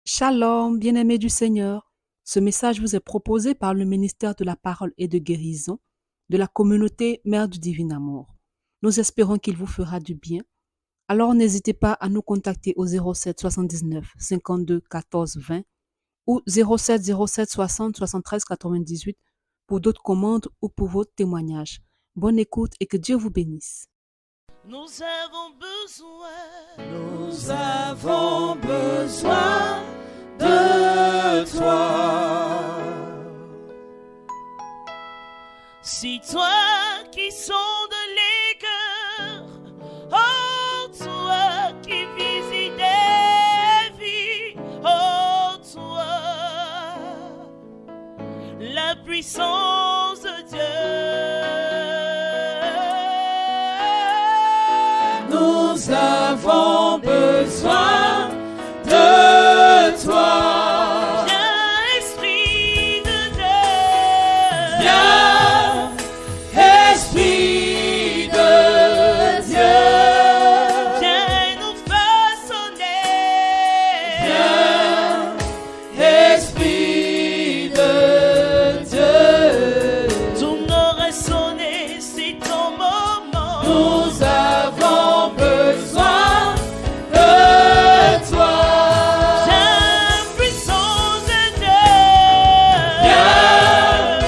Shalom, bien-aimés du Seigneur. Ce message vous est proposé par le ministère de la Parole et de Guérison de la communauté Mère du Divin Amour. Nous espérons qu'il vous fera du bien. Alors n'hésitez pas à nous contacter au 07 79 52 14 20 ou 07 07 60 73 98 pour d'autres commandes ou pour vos témoignages. Bonne écoute et que Dieu vous bénisse. Nous avons besoin, Nous avons besoin de toi. c'est toi qui sondes les cœurs, oh toi qui visites les vies, oh toi, la puissance de Dieu. Nous avons besoin de toi. Viens, Esprit de Dieu. Viens, Esprit de Dieu. Viens nous façonner. Viens, Esprit de Dieu. Ton aurait sonné, c'est ton moment. Nous avons besoin de toi. Viens, puissance de Dieu. Viens,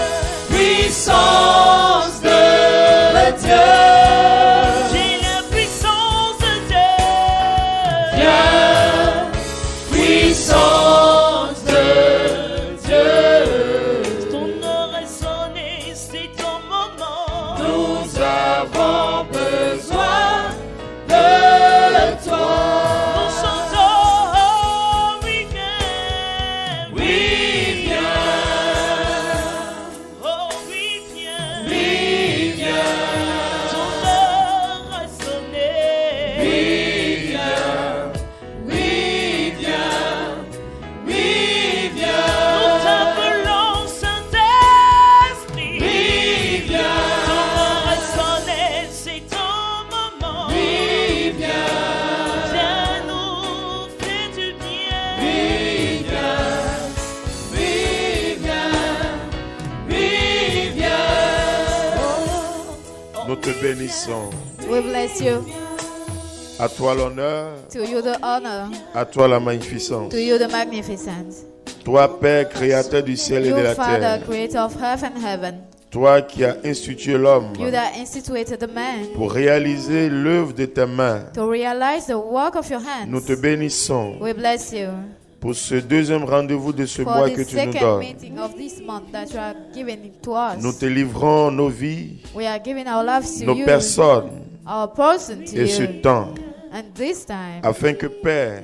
puissance de Dieu. J'ai la puissance de Dieu. Viens, puissance de Dieu. Ton aurait sonné, c'est ton moment. Nous avons besoin de toi. Nous chantons, oh, oui, viens. Oui, viens, Oh, oui, viens. oui, viens, Ton aurait sonné. oui, viens, oui, viens, oui, Nous viens, t'appelons Saint-Esprit. oui, Ton viens, aurait sonné, c'est ton moment. oui, viens, Viens nous faire du bien. oui, viens, oui, viens, oui, viens. Nous te bénissons. We bless you. À toi l'honneur, To you the honor. à toi la magnificence. To you the magnificence. Toi, Père, créateur du ciel et de You, la Father, terre. creator of earth and heaven. Toi qui as institué l'homme You that instituted the man pour réaliser l'œuvre de tes mains. to realize the work of your Nous hands. te bénissons We bless you pour ce deuxième rendez-vous de ce for mois the que tu nous second donnes. meeting of this month that you are giving to us. Nous te livrons nos vies, We are giving our lives to nos you, personnes our person to et ce you. temps, And this time, afin que, Père,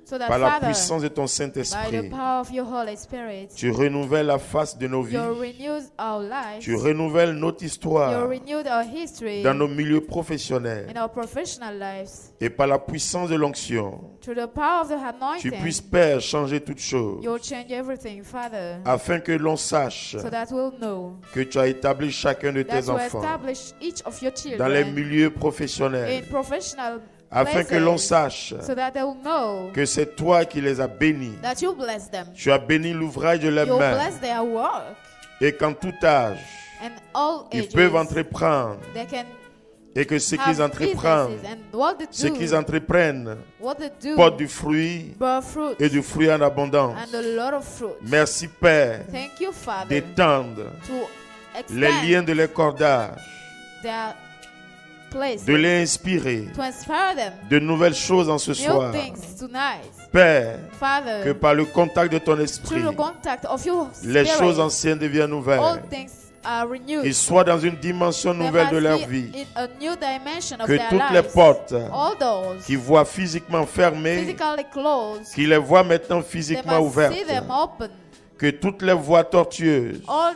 so that par la Father, puissance de ton by the Saint-Esprit, power of your Holy Spirit, tu renouvelles la face de nos vies, you renew our lives, tu renouvelles notre you histoire renew our history dans nos milieux professionnels. in our professional lives. Et par la puissance de l'onction, Through the power of the tu anointing, puisses, Père, changer toutes choses, you'll change everything, Father, afin que l'on sache so that we'll know que tu as établi chacun de that tes you enfants establish each of your dans les children milieux professionnels, in professional afin que l'on places, sache so that they'll know que c'est toi qui les as bénis. that you bless them. Tu as béni l'ouvrage de leurs You'll mains, bless their work et qu'en tout âge, and all ils ages. peuvent entreprendre, They can et que ce have qu'ils entreprennent, businesses, and what they ce qu'ils do, entreprennent, what they do, porte du fruit bear fruit et du fruit en abondance. and a lot of fruit. Merci, Père, Thank you, Father, d'étendre to les extend liens de leur cordage, their place, de les inspirer to inspire them. de nouvelles choses en ce New soir. things tonight, Père, Father. que par le contact de ton esprit, Through the contact of your les spirit, choses anciennes deviennent all nouvelles. things are renewed. Qu'ils soient dans une dimension There nouvelle de must leur be vie. in a new dimension of Que their toutes les lives. portes All doors qui voient physiquement fermées, physically closed, qu'ils les voient maintenant they physiquement must ouvertes. see them open. Que toutes les voies tortueuses All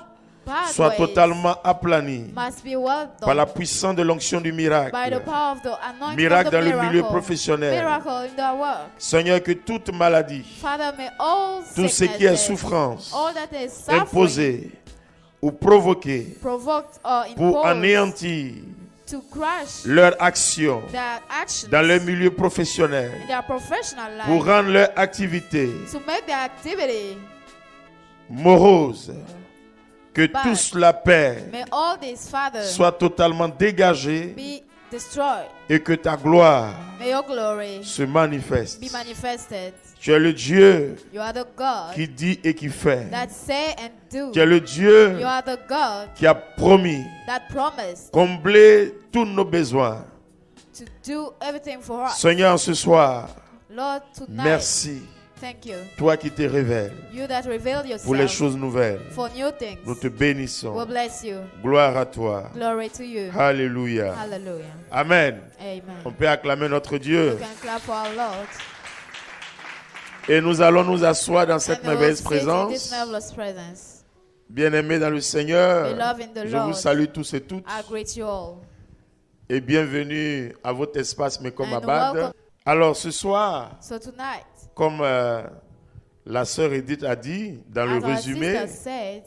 soient pathways totalement aplanies must be well par la done puissance de l'onction du by the miracle. power of the anointing Miracle of the dans le milieu miracle. professionnel. Miracle in their work. Seigneur, que toute maladie, Father, may all tout ce qui est sicknesses, souffrance, all that is suffering, imposée ou provoquée provoked or pour imposed anéantir to crush leur action their actions dans le milieu professionnel in their professional life, pour rendre leur activité to make their activity morose. Que Bad. toute la paix may all these, Father, soit totalement dégagée be destroyed. et que ta gloire May your glory se manifeste. be manifested. Tu es le Dieu You are the God qui dit et qui fait. that say and do. Tu es le Dieu You are the God qui a promis that promised combler tous nos besoins. to do everything for us. Seigneur, ce soir, Lord, tonight, merci, thank you. toi qui te révèles You that reveal pour les yourself choses nouvelles. for new things. Nous te bénissons. We bless you. Gloire à toi. Glory to you. Alléluia. Hallelujah. Amen. Amen. On peut acclamer notre Dieu. We can clap for our Lord. Et nous allons nous asseoir dans cette And we will merveilleuse sit in this présence. marvelous presence. Bien-aimés dans le Seigneur, Beloved in the je vous Lord, salue tous et toutes. I greet you all. Et bienvenue à votre espace Mekom And Abad. welcome. Alors ce soir, So tonight, comme la sœur Edith a dit dans le as our résumé, sister said,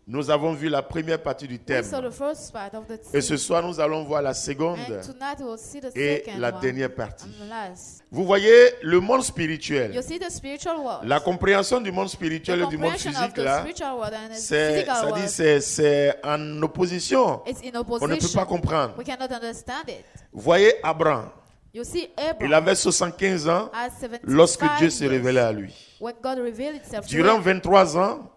nous avons vu la première partie du we thème. saw the first part of the Et ce theme. soir, nous allons voir la seconde And tonight we'll see the et second la one dernière partie. and the last. Vous voyez, le monde You spirituel, see the spiritual world. la compréhension du monde The spirituel et du monde comprehension of physique, the là, spiritual world and the c'est physical world. c'est en opposition. It's in On ne peut opposition. pas comprendre. We cannot understand it. Vous voyez, Abraham, You see il Abraham avait 75 ans at 75 lorsque Dieu se years, révélait à lui. when God revealed itself to Durant him. 23 ans,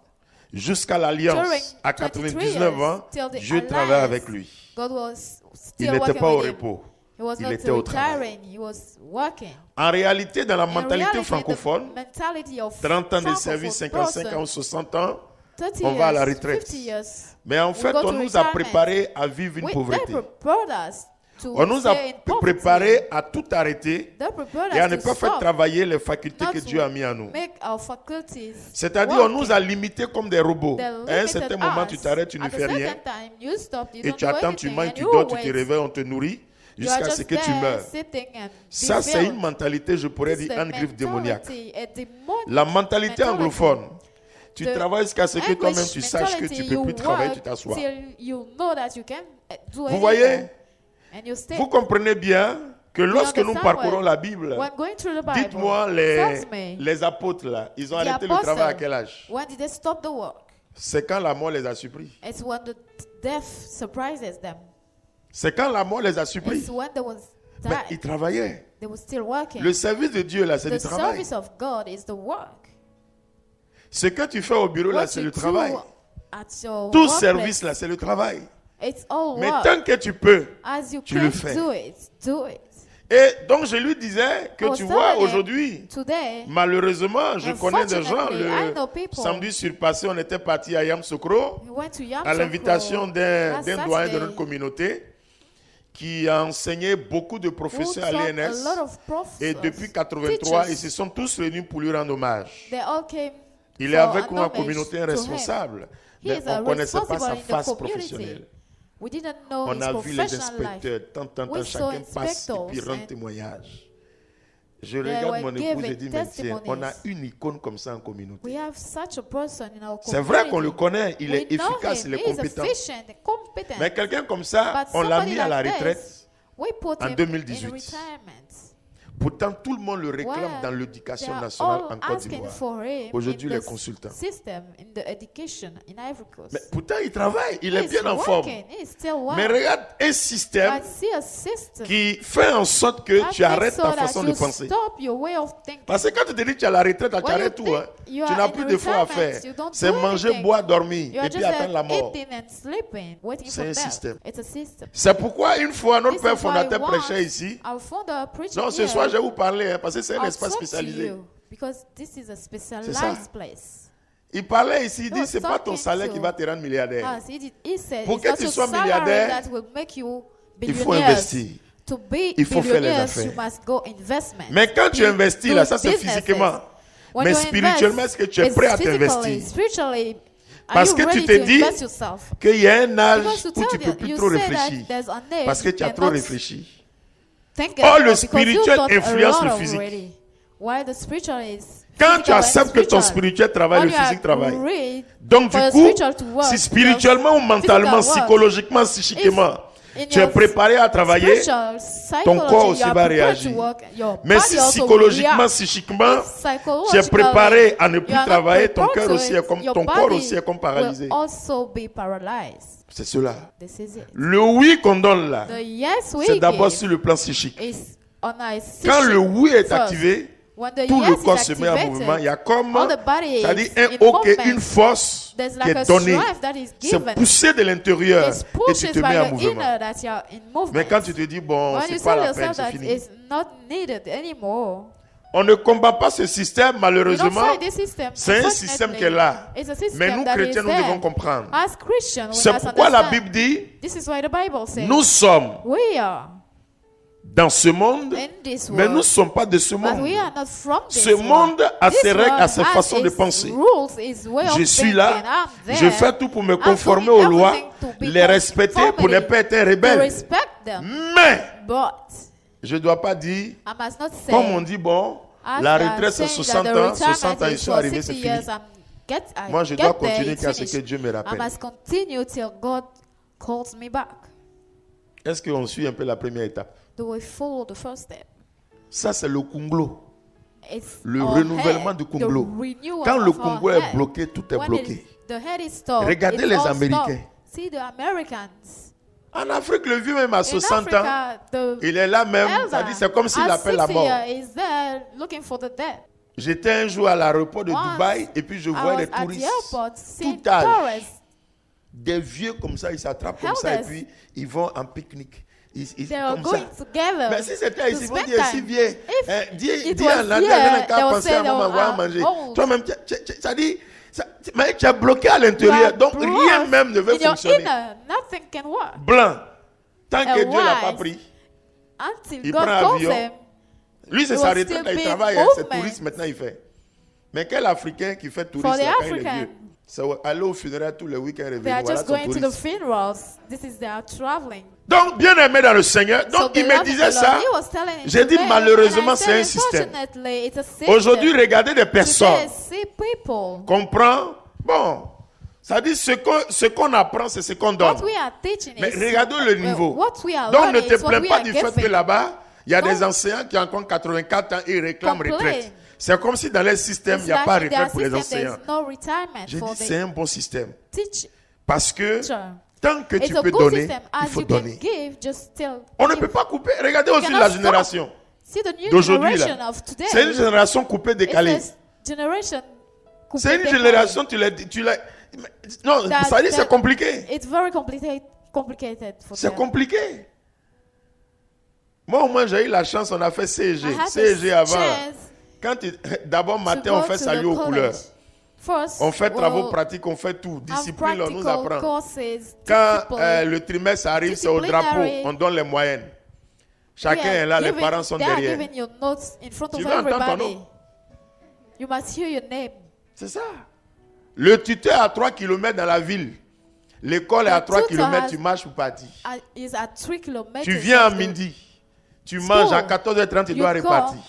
jusqu'à l'alliance, During à 23 99 ans, till the Dieu travaillait alliance, avec lui. God was Il still n'était working pas au with him. repos. He was Il not était au travail. retiring. He was working. En réalité, dans la In mentalité reality, francophone, the mentality of 30 ans de francophone service, 55 ans person, ou 60 ans, 30 on va à la years, retraite. 50 years, mais en we fait, go on to nous a retirement. préparés à vivre une They pauvreté. prepared us to On nous a stay in poverty. préparés à tout arrêter They prepared et à us ne to pas faire stop, travailler les facultés not que to Dieu a mis en nous. make our faculties C'est-à-dire, on working. nous a limités comme des robots. They À un limited certain moment, tu us. t'arrêtes, tu ne At a fais rien. certain time, you stop, you Et don't tu do attends, tu anything, manges, and tu you dors, tu te wait. réveilles, on te nourrit You are jusqu'à ce just que tu there meurs. sitting and be Ça, c'est filled. une mentalité, je pourrais This is dire, the un griffe démoniaque. mentality, a demonic La mentalité mentality. anglophone, tu The travailles jusqu'à ce que toi-même English tu saches que tu mentality, ne peux you plus travailler, tu work t'assois. till you know that you can do Vous anything. voyez, And you stay. vous comprenez bien que lorsque nous understand parcourons well. la Bible, When going through the Bible, dites-moi, tells me, les apôtres là, ils ont the arrêté le travail à apostles, quel âge? when did they stop the work? C'est quand la mort les a surpris. It's when the death surprises them. C'est quand la mort les a surpris. It's when they was Mais ils died. travaillaient. They were still working. Le service de Dieu là, c'est The du travail. service of God is the work. Ce que tu fais au bureau là, What c'est you le do travail. at your Tout workplace, service là, c'est le travail. it's all Mais work. tant que tu peux. As you tu can le fais. do it, do it. Et donc je lui disais que I was tu vois telling him, aujourd'hui, Today, malheureusement, je connais des gens, unfortunately, I le know people. samedi surpassé, on était parti à Yamsokro we went to à Yamsokro l'invitation d'un last doyen de Saturday, notre communauté qui a enseigné beaucoup de who professeurs à taught a l'ENS. lot of professors, Et depuis 83, teachers. ils se sont tous réunis pour lui rendre hommage. They all came Il est for avec an nous en homage communauté un to him. responsable. He Mais is on a ne connaissait pas responsible sa in the face community. professionnelle. We didn't know On his a vu les professional life. inspecteurs, tant, We saw chacun passe et inspectors puis rend and témoignage. Je they regarde were mon épouse et giving dis, mais tiens, on a testimonies. une icône comme ça en communauté. We have such a person in our community. C'est vrai qu'on le connaît, il est We know efficace, him. il est He is compétent. efficient and competent. Mais quelqu'un comme ça, But on l'a somebody mis à la like retraite. this, we put en him 2018. in retirement. Pourtant, tout le monde le réclame Well, dans l'éducation they are nationale all en Côte asking d'Ivoire. for him Aujourd'hui, in les the consultants. system, in the education in Ivory Coast. Mais pourtant, il travaille, il He est is bien en forme. working. He is still Mais working. regarde un système But see a system qui fait en sorte que that tu makes arrêtes so ta that façon de you penser. stop your way of thinking. Parce que quand tu te dis que tu es à la retraite, tu When you arrêtes tout. think Hein. you Tu are n'as in plus de fois à retirement, faire. you don't C'est do manger, anything. boire, dormir You are et puis just attendre la mort. eating and sleeping, waiting C'est for un death. système. It's a system. C'est pourquoi une fois notre This père is why fondateur once prêchait ici. our founder preached Non, ce here. soir je vais vous parler hein, parce que c'est un I'll espace talk to spécialisé. you because this is a ça. specialized place. Il parlait ici, il dit No, c'est pas ton talking salaire to- qui va te rendre milliardaire. He said, Pour it's que not tu your sois salary milliardaire, that will make you il faut billionaires. investir. To be Il faut faire les billionaires, affaires. you must go investment. Mais quand tu You investis do là, ça c'est businesses. physiquement. When Mais you spirituellement, invest, est-ce que tu es it's prêt à physically, t'investir? Spiritually, are Parce you que tu ready te to dis invest yourself? qu'il y a un âge Because to où tell tu ne peux you, plus you trop say that réfléchir. there's an age Parce que tu as trop cannot réfléchi. think Or about le because you spirituel thought a influence lot le physique. already. While the spiritual is Quand tu physical and acceptes que ton spiritual. spirituel travaille, All le you physique travaille. agree Donc for du your coup, spiritual to work, si spirituellement ou mentalement, physical work. psychologiquement, psychiquement, In tu es your préparé à travailler, spiritual ton corps psychology, aussi you are va prepared réagir. to work, your mais body si also psychologiquement, react. psychiquement, If tu es psychologically préparé à ne plus you are not travailler, ton prepared cœur to aussi it, est comme, your ton corps body aussi est comme paralysé. will also be paralyzed. C'est cela. This is it. Le oui qu'on donne là, The yes we c'est d'abord give sur le plan psychique. is on a Quand le oui est first. activé, When the tout yes le corps is se met en activated, mouvement. Il y a comme, all the body c'est-à-dire is un in hoc et movement. une force There's qui like a est donnée. strength that is C'est given. poussé de l'intérieur It's et pushed tu te by mets en the mouvement. inner that you are in movement. Mais quand tu te dis, bon, When you c'est pas tell la peine, yourself c'est that fini. it's not needed anymore, On ne combat pas ce système, you don't malheureusement. fight this system. C'est un système qui est là. It's a system Mais nous, that is chrétiens, nous there. devons comprendre. As Christians, we C'est must pourquoi la understand. Bible dit, This is why the Bible says nous sommes we are dans ce monde, in this mais nous ne world, sommes pas de ce but monde. we are not from this Ce monde a This ses règles, world a ses has façons de its penser. rules, its way of Je suis thinking. là, I'm there. je fais tout pour me I'm conformer doing aux lois, everything to be les respecter pour ne pas être un to rebelle. respect them. Mais But je ne dois pas dire, I must not say, comme on dit, bon, as la they are retraite c'est saying 60 that the ans, 60 ans retirement ils is sont for arrivés, c'est 60 fini. years, I Moi je get dois there, continuer it's qu'à ce que finished. Dieu me I rappelle. must continue till God calls me back. Est-ce qu'on suit un peu la première étape? Do we follow the first step? Ça c'est le Congo. It's Le our renouvellement head, du Congo. the renewal Quand le of our Congo est head. bloqué, tout est When bloqué. the head is stopped, Regardez it's les all Américains. stopped. See the Americans. En Afrique, le vieux même à In 60 ans, Africa, the il est là même, elder ça dit c'est comme s'il at appelle la 60 mort. years is there looking for the dead. J'étais un jour à l'aéroport de Once, Dubaï et puis je I vois was les at the touristes, airport seeing tout âge, tourists. des vieux comme ça, ils s'attrapent comme ça et Elders. puis ils vont en pique-nique. They are Comme going ça. together. Mais si c'était to ici, ils vont spend dire si time. vieux, If dis it en was anglais, here, viens they qu'à will penser say à un they moment, va are manger. old. Toi-même, ça dit, mais tu es bloqué à l'intérieur, donc rien même ne veut in your fonctionner. inner, nothing can work. Blanc, tant que A Dieu l'a pas wise. pris, Until Il God prend calls avion. them, lui c'est It sa will retraite, still là, il be travaille, in c'est movement. touriste maintenant il fait. Mais quel Africain qui fait For touriste the là, quand il est African, vieux? C'est aller au funérail tous les week-ends et they revenir, are voilà just son going to the touriste. funerals. This is their traveling. Donc, bien aimé dans le Seigneur, So donc il me beloved disait in the Lord, ça. he was telling it J'ai to dit me, malheureusement and I c'est said, un système. unfortunately, it's a system. Aujourd'hui, regardez des Today, personnes. see people. Comprends? Bon, ça dit ce qu'on apprend, c'est ce qu'on donne. What we are teaching Mais is regardons le niveau. what we are Donc ne learning te is what plains we pas are du fait que giving. là-bas, il y a des Don't enseignants qui ont encore 84 ans et ils réclament complain. retraite. C'est comme si dans les systèmes, il n'y a pas de Like in their retraite pour les system, enseignants. there's no retirement J'ai for dit c'est the un bon système. teacher. Parce que tant que It's tu a peux good donner, system. il As faut you can donner. give, just still On ne give. peut pas couper. Regardez aussi cannot la stop. génération See the new d'aujourd'hui. generation Là. of today. C'est une génération coupée, décalée. It's a generation C'est une coupée, génération, non, That- ça dit c'est that- compliqué. It's very complicated for C'est them. compliqué. Moi, au moins, j'ai eu la chance, on a fait CEG. I had CEG the avant. là. chance D'abord, to matin, go on fait to salut the aux college. couleurs. First, On fait travaux we'll pratiques, on fait tout. have Discipline, on nous practical apprend. courses, Quand discipline. le trimestre arrive, c'est au drapeau. Disciplinary. On donne les moyennes. Chacun We are est là, les giving- parents sont they are derrière. giving your notes in front Tu of veux entendre ton everybody. nom? You must hear your name. C'est ça. Le tuteur est à 3 km dans la ville. L'école est à The 3 tutor km, has- tu marches pour partir. Is at 3 kilometers. Tu viens à of the- midi. Tu manges à 14h30, tu You dois go. repartir.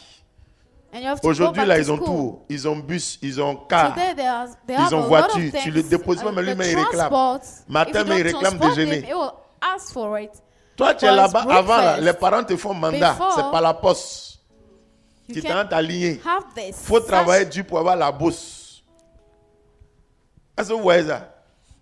And you have to Aujourd'hui, go là, back ils to ont school. tout. Ils ont bus, ils ont car. Today they Ils have ont a lot voiture. of Tu le things. déposes même, The lui-même, il réclame. transport, Matin, if you mais il don't réclame transport déjeuner. him, he will ask for it. Toi, tu es For là-bas his avant, là, breakfast. les parents te font mandat. Before, C'est pas la poste. You Qui can t'a aligné. have this. Il faut travailler dur pour avoir la bourse. Est-ce que vous voyez ça?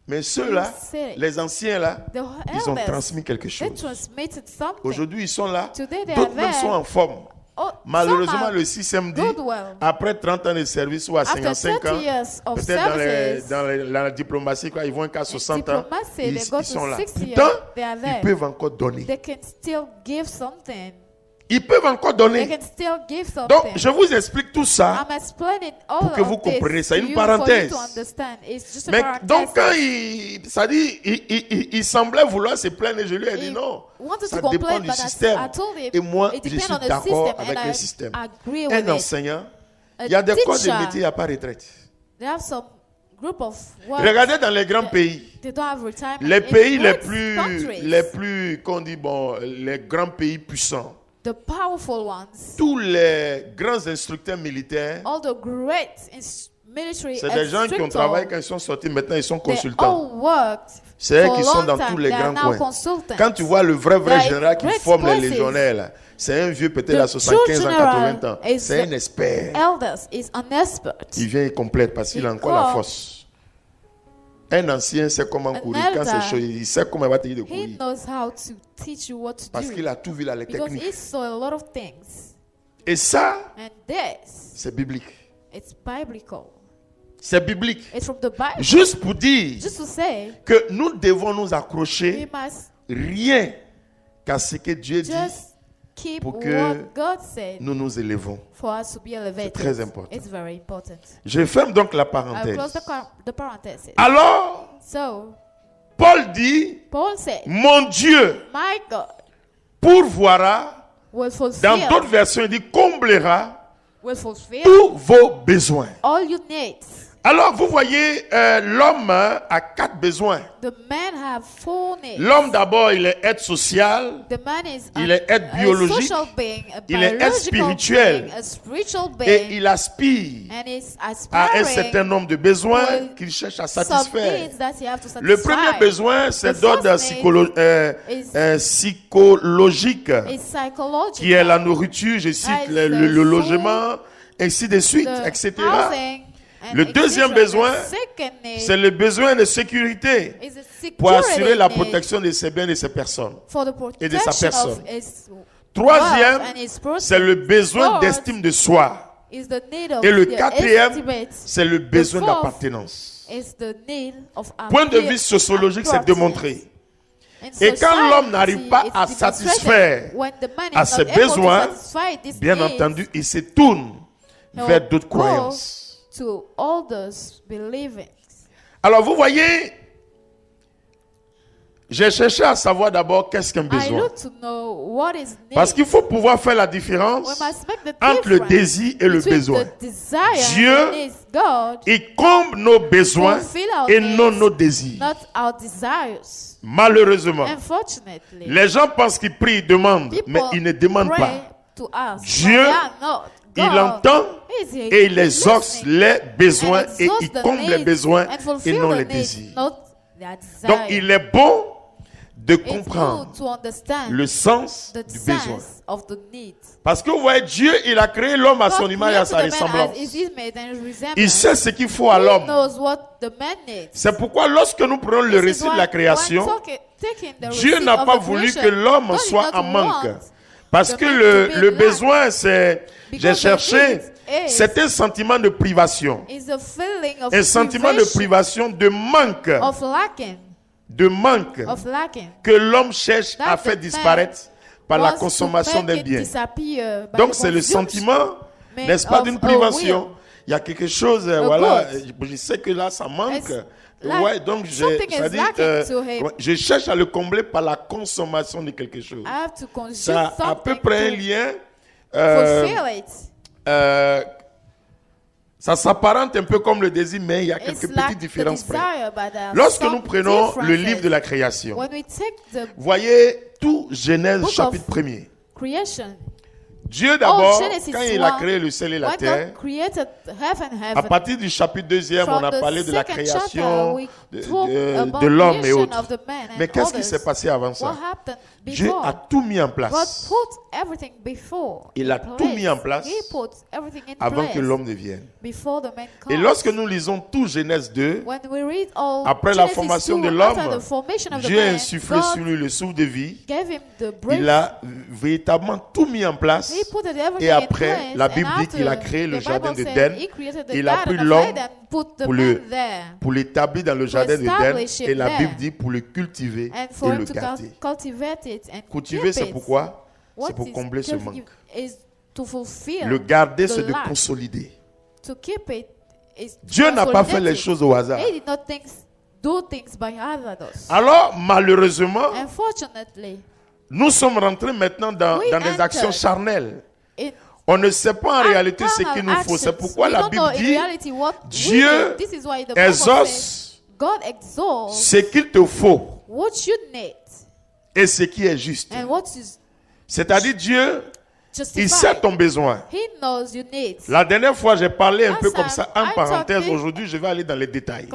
Mais ceux-là, see it. les anciens là, The ils ont elders, transmis quelque They chose. transmitted something. Aujourd'hui, ils sont là. Today they D'autres are même there. sont en forme. Oh, Malheureusement, some are le système dit, good well. après 30 ans de service ou à After 55 30 ans, years of peut-être services, la diplomatie, quoi, ils vont qu'à 60 ans, diplomacy, ils, they go ils sont to là. 60 years, Pourtant, they are ils there. peuvent encore donner. They can still give something. Ils peuvent encore They donner. can still give something. Donc, je vous explique tout ça. I'm explaining all pour que vous of this compreniez ça. to Une you parenthèse. for you to understand. It's just a Mais parenthesis. donc, quand ça dit, il semblait vouloir se plaindre, je lui ai dit He non. wanted Ça to dépend complain, du but système. I told him Et moi, it je depends suis on the d'accord system, avec and le I système. agree with Un it. enseignant, A il y a des corps de teacher, métier, il n'y a pas de retraite. They have some group of work. Regardez dans les grands pays. They don't have retirement. Les In pays great countries, les plus, qu'on dit, bon, les grands pays puissants. the powerful ones, Tous les grands instructeurs militaires, all the great military C'est des gens qui ont instructor, travaillé quand ils sont sortis, maintenant ils sont they consultants. all worked C'est eux for qui a sont long dans time. tous les They are grands now coins. consultants. Quand tu vois le vrai They are général qui great forme les places. légionnaires, là, c'est un vieux peut-être à The 75 ans, true 80 ans. general is C'est un the expert. Elders is an expert. Il vient et complète parce qu'il a encore la force. Un ancien sait comment An courir. Quand c'est elder, chaud, il sait comment il va te dire de He courir. knows how to teach you what to Parce do. qu'il a tout vu là, les Because techniques. he saw a lot of things. Et ça, And this, c'est biblique. it's biblical. C'est biblique. It's from the Bible. Juste pour dire Just to say, que nous devons nous we accrocher must rien qu'à ce que Dieu dit, just keep pour que what God said nous nous élevons. for us to be elevated. très important. It's very important. Je ferme donc la I'll parenthèse. close the parenthesis. Alors, So, Paul dit, Paul said, mon Dieu my God pourvoira, will dans d'autres fulfill, versions il dit comblera will fulfill tous vos besoins. all your needs. Alors vous voyez, l'homme a 4 besoins. The man have 4 needs. L'homme d'abord, il est aide sociale, The man is il est être biologique, social being, a il est être biological spirituel, being, a spiritual et being, il aspire and is à un aspiring certain nombre de besoins will qu'il cherche à some satisfaire. needs that he have to Le satisfy. premier besoin, c'est The d'ordre first need psychologique, is psychological. qui est la nourriture, je cite, As le the logement, ainsi de suite, the etc. housing, and Le deuxième etc. besoin, The second need C'est le besoin de sécurité is a pour assurer security la need protection de ses biens et de ses personnes. for the et de sa protection personne. of his Troisième, wealth and his person. c'est le besoin Fourth d'estime de soi. is the need of Et le the quatrième, estimate. c'est le besoin fourth d'appartenance. is the need of Point de vue sociologique, c'est démontré. Et quand l'homme n'arrive pas à satisfaire à ses besoins, bien entendu, il se tourne vers d'autres croyances. To all those believings. Alors vous voyez, j'ai cherché à savoir d'abord qu'est-ce qu'un I besoin. look to know what is need. Parce qu'il faut pouvoir faire la We différence must make the entre le difference désir et le between besoin. the desire Dieu and needs. God, Il comble nos besoins fulfill our et needs, non nos désirs. not our desires. Malheureusement, Unfortunately, les gens pensent qu'ils prient, ils demandent, people mais ils ne demandent pray pas. to us, Dieu, but they are not. Il God entend is here et il exauce listening les besoins and et exauce il the comble les needs besoins and et fulfill non the les needs, désirs. not their desire. Donc il est bon de It's comprendre good to understand le sens the du besoin. sense of the need. Parce que vous voyez, Dieu, il a créé l'homme à son God image et à sa created the man ressemblance. as his image and his resemblance. Il sait ce qu'il faut à He l'homme. knows what the man needs. C'est pourquoi lorsque nous prenons le This is récit de why la création, when taking the Dieu receipt n'a of pas the voulu creation, que l'homme God did soit not en manque. want Parce the que man le to be lack. besoin, c'est, j'ai Because the cherché, need is- c'est un sentiment de privation. is a feeling of Un sentiment de privation, de manque, of lacking, que l'homme cherche That à the faire man disparaître par la wants to consommation make d'un it bien. disappear by Donc the c'est le consumption sentiment, made n'est-ce pas, of d'une a privation. will. Il y a quelque chose, A voilà, good. je sais que là ça manque. It's like Ouais, donc something is lacking to him. je cherche à le combler par la consommation de quelque chose. I have to consume Ça a à peu something près un to lien. fulfill it. Ça s'apparente un peu comme le désir, mais il y a quelques It's petites like the différences près. desire, but there are Lorsque some nous prenons le differences. livre de la création, When we take the voyez tout Genèse Book chapitre of 1er. creation, Dieu d'abord, Genesis quand il a 1, créé le ciel et la when terre, God created heaven, à partir du chapitre 2e, on a from the parlé de la second création chapter, we talk about de l'homme et creation autres. of the man and Mais qu'est-ce qui others. s'est passé avant ça? What happened Dieu before? a tout mis en God place put everything before. Il a in tout mis en place He put everything in avant place que l'homme ne vienne. before the man Et comes. lorsque nous lisons tout Genèse 2, When we read all après la Genesis formation 2, de after l'homme, the formation of the Dieu a man, insufflé God sur lui le souffle de vie. gave him the breath. Il a véritablement tout mis en place. He put everything Et in après, place, la and Bible dit after, qu'il a créé le the jardin Bible d'Éden. said he created the Il a pris garden of l'homme Eden, put the pour man there, pour l'établir dans le jardin d'Éden. establish Et him la there. Bible dit pour le cultiver and for et him le to garder. cultivate it and Cultiver, keep c'est it. pourquoi? What C'est pour is combler ce cultivate manque. is to fulfill Le garder, the c'est de lack. consolider. To keep it is to Dieu n'a pas fait consolidate les it. choses au hasard. He did not do things by others. Alors, malheureusement, Unfortunately, nous sommes rentrés maintenant dans We des actions entered charnelles. in On ne sait pas en réalité ce qu'il nous faut. C'est pourquoi la Bible dit, Dieu exauce God exalts ce qu'il te faut what you need et ce qui est juste. and what is C'est-à-dire Dieu, Il sait ton besoin. He knows your needs. La dernière fois, j'ai parlé un peu Last comme ça, time, en I parenthèse. talked- Aujourd'hui, je vais aller dans les détails.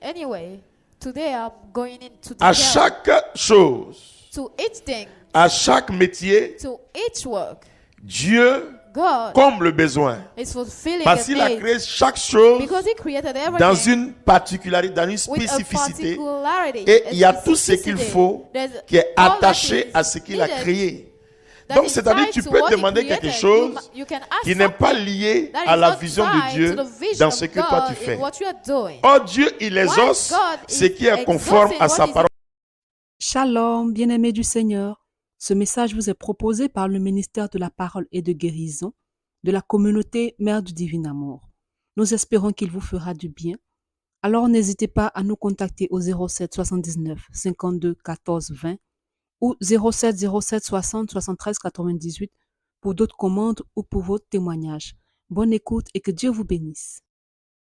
Anyway, today I'm going into À detail chaque chose, to each thing, à chaque métier, to each work. Dieu God comble le besoin. is fulfilling Parce a qu'il a need créé chaque chose because He created dans everything une particularité, dans une with a spécificité. particularity. Et a il y a tout ce qu'il specificity. faut There's qui est all that attaché is à ce qu'il a needed créé. that Donc, is c'est-à-dire, tied tu to peux what He demander quelque created. chose You can ask qui n'est pas something lié that à is la not vision de tied Dieu to the vision dans of ce que toi tu God fais. in what you are doing. Oh, Dieu, il Why exauce God ce is qui est conforme à sa exalting what is- parole. Shalom, bien-aimés du Seigneur. Ce message vous est proposé par le ministère de la Parole et de Guérison de la communauté Mère du Divin Amour. Nous espérons qu'il vous fera du bien. Alors n'hésitez pas à nous contacter au 07 79 52 14 20 ou 07 07 60 73 98 pour d'autres commandes ou pour votre témoignage. Bonne écoute et que Dieu vous bénisse.